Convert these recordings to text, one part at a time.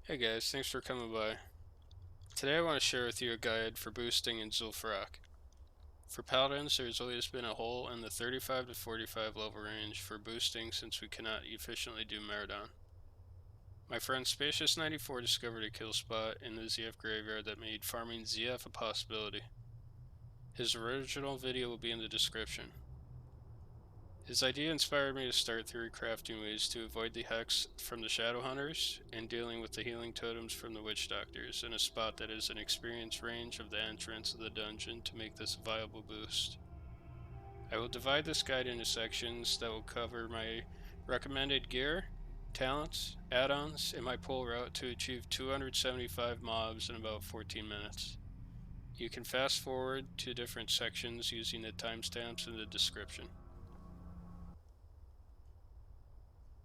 Hey guys, thanks for coming by. Today I want to share with you a guide for boosting in Zul'Farrak. For Paladins, there's always been a hole in the 35 to 45 level range for boosting since we cannot efficiently do Marathon. My friend Spacious94 discovered a kill spot in the ZF graveyard that made farming ZF a possibility. His original video will be in the description. His idea inspired me to start 3 crafting ways to avoid the hex from the Shadow Hunters and dealing with the healing totems from the Witch Doctors in a spot that is an experience range of the entrance of the dungeon to make this a viable boost. I will divide this guide into sections that will cover my recommended gear, talents, add-ons, and my pull route to achieve 275 mobs in about 14 minutes. You can fast forward to different sections using the timestamps in the description.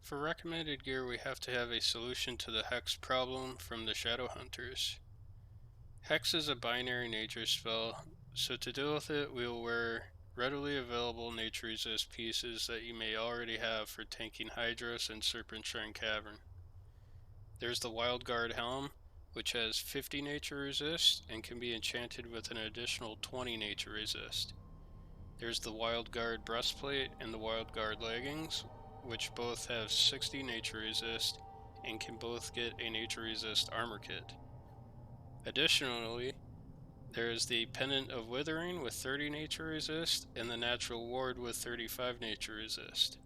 For recommended gear, we have to have a solution to the Hex problem from the Shadow Hunters. Hex is a binary nature spell, so to deal with it, we will wear readily available nature resist pieces that you may already have for tanking Hydros and Serpent Shrine Cavern. There's the Wild Guard Helm, which has 50 nature resist and can be enchanted with an additional 20 nature resist. There's the Wild Guard Breastplate and the Wild Guard Leggings, which both have 60 nature resist and can both get a nature resist armor kit. Additionally, there is the Pendant of Withering with 30 nature resist and the Natural Ward with 35 nature resist.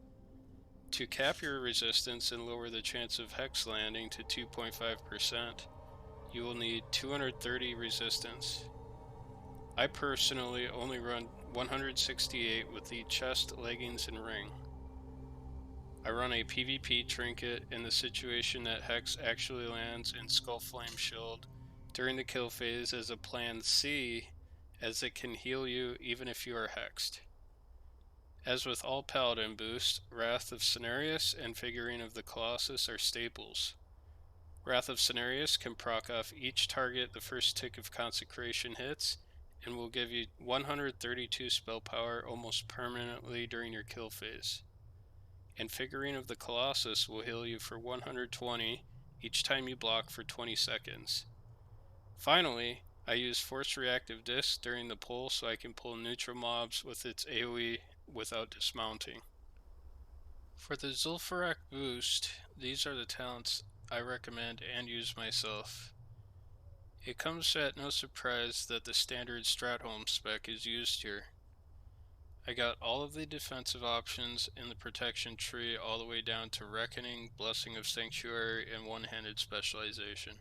To cap your resistance and lower the chance of hex landing to 2.5%, you will need 230 resistance. I personally only run 168 with the chest, leggings, and ring. I run a PvP trinket in the situation that Hex actually lands in Skullflame Shield during the kill phase as a plan C, as it can heal you even if you are hexed. As with all Paladin boosts, Wrath of Cenarius and Figurine of the Colossus are staples. Wrath of Cenarius can proc off each target the first tick of consecration hits, and will give you 132 spell power almost permanently during your kill phase. And Figurine of the Colossus will heal you for 120 each time you block for 20 seconds. Finally, I use Force Reactive Disc during the pull so I can pull neutral mobs with its AoE without dismounting. For the Zul'Farrak boost, these are the talents I recommend and use myself. It comes at no surprise that the standard Stratholme spec is used here. I got all of the defensive options in the protection tree all the way down to Reckoning, Blessing of Sanctuary, and one-handed specialization.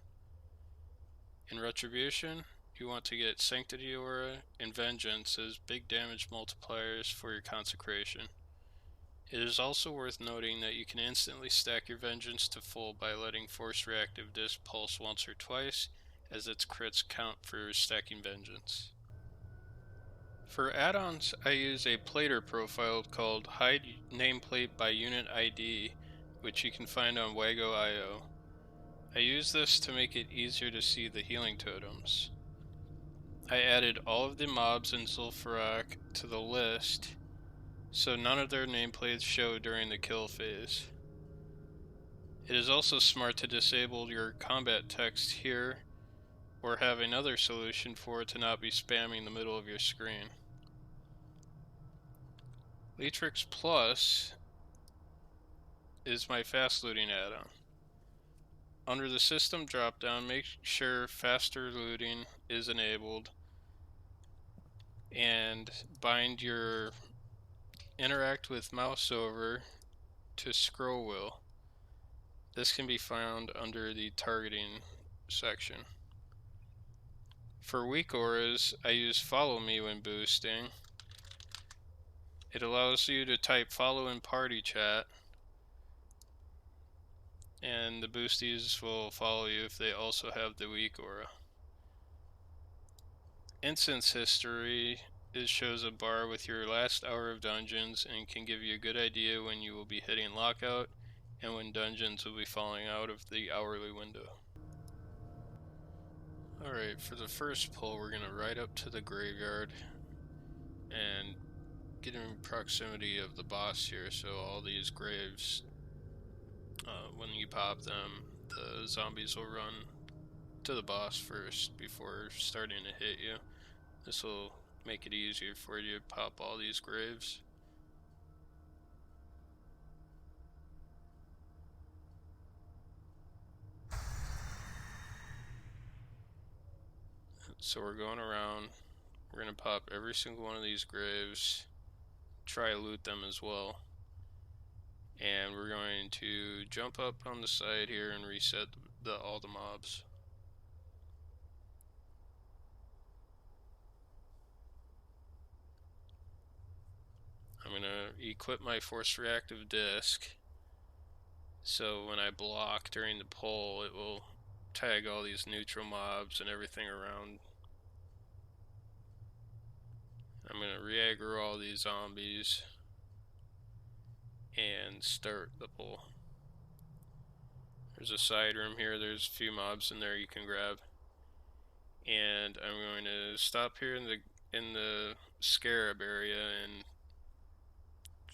In Retribution, you want to get Sanctity Aura and Vengeance as big damage multipliers for your consecration. It is also worth noting that you can instantly stack your Vengeance to full by letting Force Reactive Disc pulse once or twice, as its crits count for stacking Vengeance. For add-ons, I use a plater profile called Hide Nameplate by Unit ID, which you can find on Wago.io. I use this to make it easier to see the healing totems. I added all of the mobs in Zul'Farrak to the list, so none of their nameplates show during the kill phase. It is also smart to disable your combat text here, or have another solution for it to not be spamming the middle of your screen. Leatrix Plus is my fast looting add-on. Under the system dropdown, make sure faster looting is enabled and bind your interact with mouse over to scroll wheel. This can be found under the targeting section. For weak auras, I use follow me when boosting. It allows you to type follow in party chat, and the boosties will follow you if they also have the weak aura. Instance history shows a bar with your last hour of dungeons and can give you a good idea when you will be hitting lockout and when dungeons will be falling out of the hourly window. Alright, for the first pull we're going to ride up to the graveyard and get in proximity of the boss here, so all these graves, when you pop them, the zombies will run to the boss first before starting to hit you. This will make it easier for you to pop all these graves. So we're going around, we're going to pop every single one of these graves, try to loot them as well. And we're going to jump up on the side here and reset all the mobs. I'm going to equip my force reactive disc, so when I block during the pull, it will tag all these neutral mobs and everything around. I'm going to re-aggro all these zombies and start the pull. There's a side room here, there's a few mobs in there you can grab. And I'm going to stop here in the scarab area and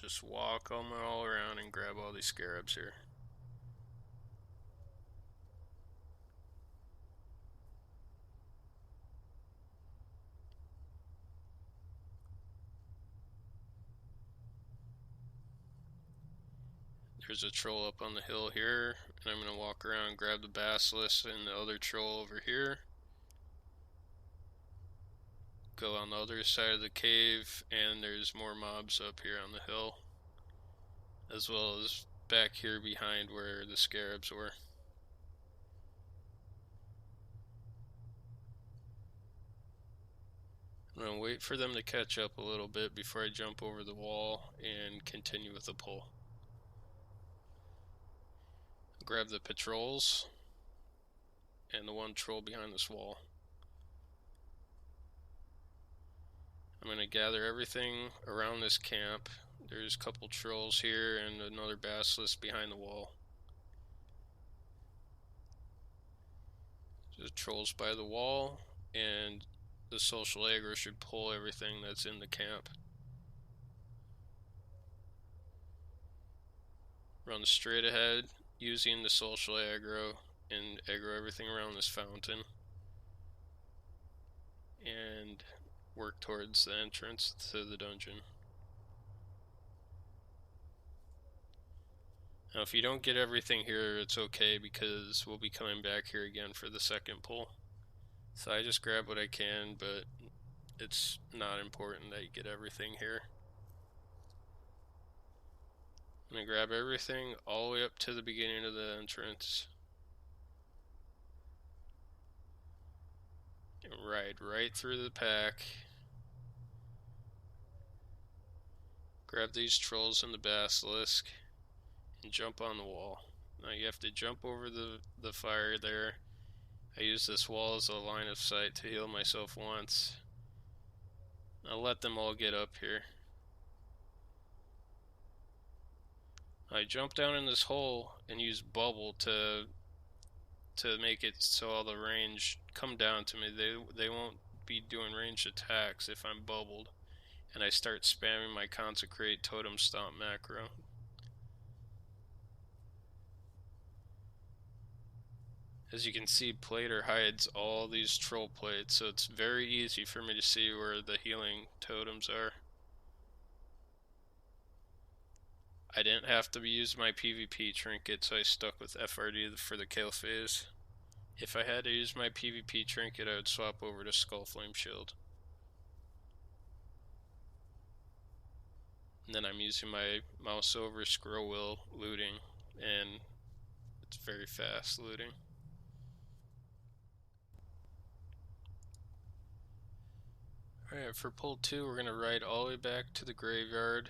just walk all around and grab all these scarabs here. There's a troll up on the hill here, and I'm going to walk around and grab the basilisk and the other troll over here. Go on the other side of the cave, and there's more mobs up here on the hill, as well as back here behind where the scarabs were. I'm going to wait for them to catch up a little bit before I jump over the wall and continue with the pull. Grab the patrols and the one troll behind this wall. I'm going to gather everything around this camp. There's a couple trolls here and another basilisk behind the wall. The trolls by the wall, and the social aggro should pull everything that's in the camp. Run straight ahead using the social aggro and aggro everything around this fountain, and work towards the entrance to the dungeon. Now if you don't get everything here, it's okay, because we'll be coming back here again for the second pull. So I just grab what I can, but it's not important that you get everything here. I'm going to grab everything all the way up to the beginning of the entrance. And ride right through the pack. Grab these trolls and the basilisk and jump on the wall. Now you have to jump over the fire there. I use this wall as a line of sight to heal myself once. I'll let them all get up here. I jump down in this hole and use bubble to make it so all the range come down to me. They won't be doing ranged attacks if I'm bubbled. And I start spamming my consecrate totem stomp macro. As you can see, Plater hides all these troll plates, so it's very easy for me to see where the healing totems are. I didn't have to use my PvP trinket, so I stuck with FRD for the kill phase. If I had to use my PvP trinket, I would swap over to Skullflame Shield. And then I'm using my mouse over scroll wheel looting, and it's very fast looting. Alright, for pull 2, we're going to ride all the way back to the graveyard,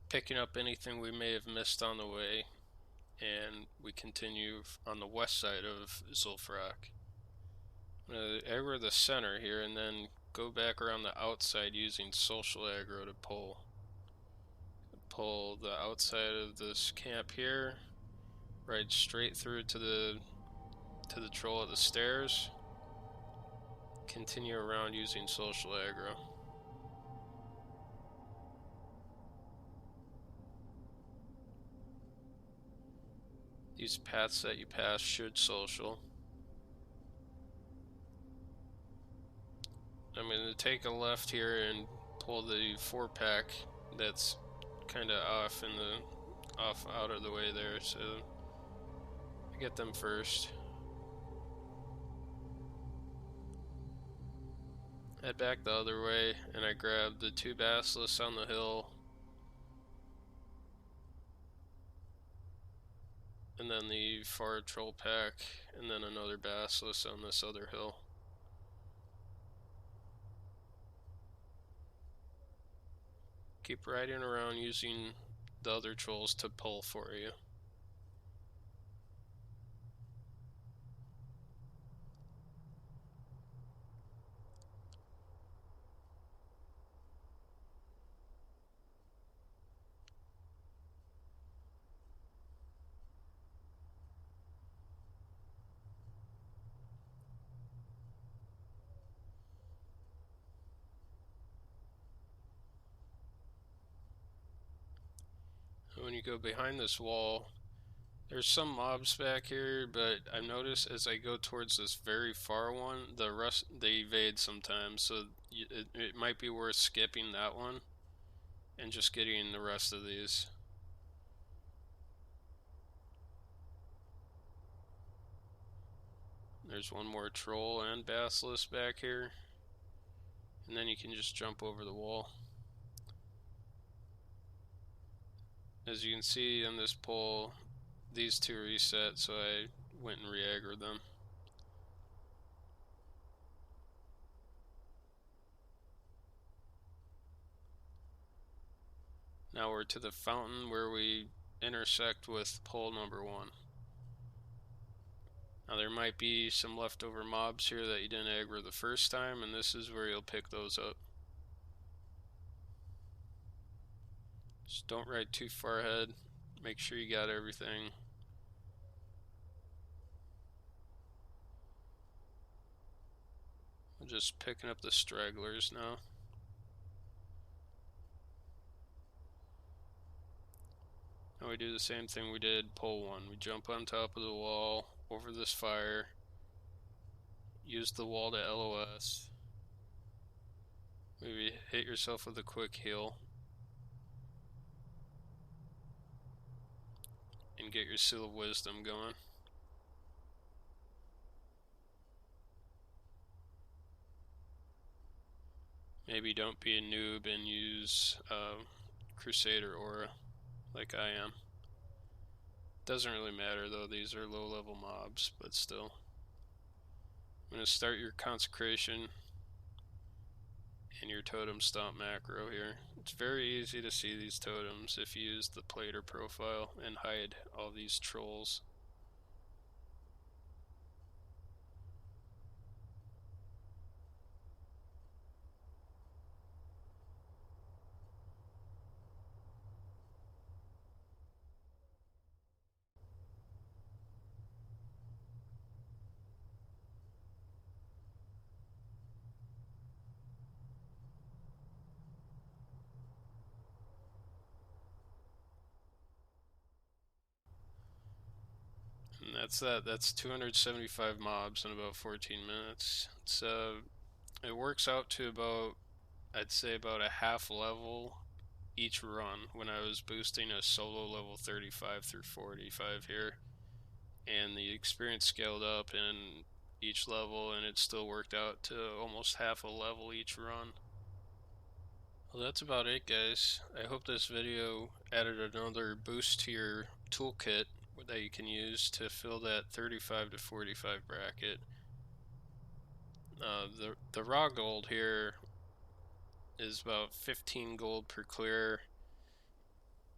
picking up anything we may have missed on the way, and we continue on the west side of Zul'Farrak. I'm going to aggro the center here and then go back around the outside using social aggro to pull. Pull the outside of this camp here, ride straight through to the troll at the stairs, continue around using social aggro. These paths that you pass should social. I'm going to take a left here and pull the 4-pack that's kind of off out of the way there, so I get them first. Head back the other way, and I grab the 2 basilisks on the hill, and then the far troll pack, and then another basilisk on this other hill. Keep riding around using the other trolls to pull for you. When you go behind this wall, there's some mobs back here, but I've noticed as I go towards this very far one, they evade sometimes, so it might be worth skipping that one and just getting the rest of these. There's one more troll and basilisk back here, and then you can just jump over the wall. As you can see on this pull, these 2 reset, so I went and re-aggroed them. Now we're to the fountain where we intersect with pull number 1. Now there might be some leftover mobs here that you didn't aggro the first time, and this is where you'll pick those up. Just don't ride too far ahead. Make sure you got everything. I'm just picking up the stragglers now. Now we do the same thing we did pull 1. We jump on top of the wall, over this fire, use the wall to LOS. Maybe hit yourself with a quick heal. And get your Seal of Wisdom going. Maybe don't be a noob and use Crusader Aura like I am. Doesn't really matter though, these are low level mobs, but still. I'm going to start your consecration and your totem stomp macro here. It's very easy to see these totems if you use the plater profile and hide all these trolls. And that's that. That's 275 mobs in about 14 minutes. It works out to about, I'd say about a half level each run when I was boosting a solo level 35 through 45 here. And the experience scaled up in each level, and it still worked out to almost half a level each run. Well, that's about it, guys. I hope this video added another boost to your toolkit that you can use to fill that 35 to 45 bracket. The raw gold here is about 15 gold per clear,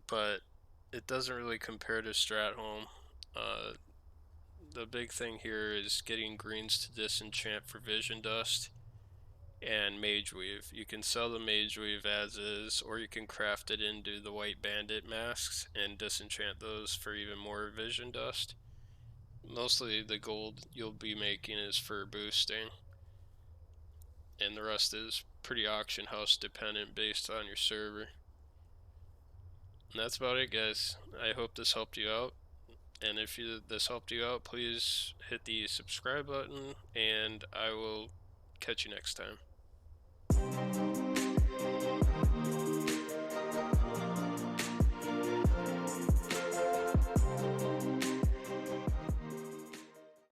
but it doesn't really compare to Stratholme. The big thing here is getting greens to disenchant for Vision Dust and Mage Weave. You can sell the Mage Weave as is, or you can craft it into the White Bandit masks and disenchant those for even more Vision Dust. Mostly the gold you'll be making is for boosting, and the rest is pretty auction house dependent based on your server. And that's about it, guys. I hope this helped you out. And if this helped you out, please hit the subscribe button, and I will catch you next time.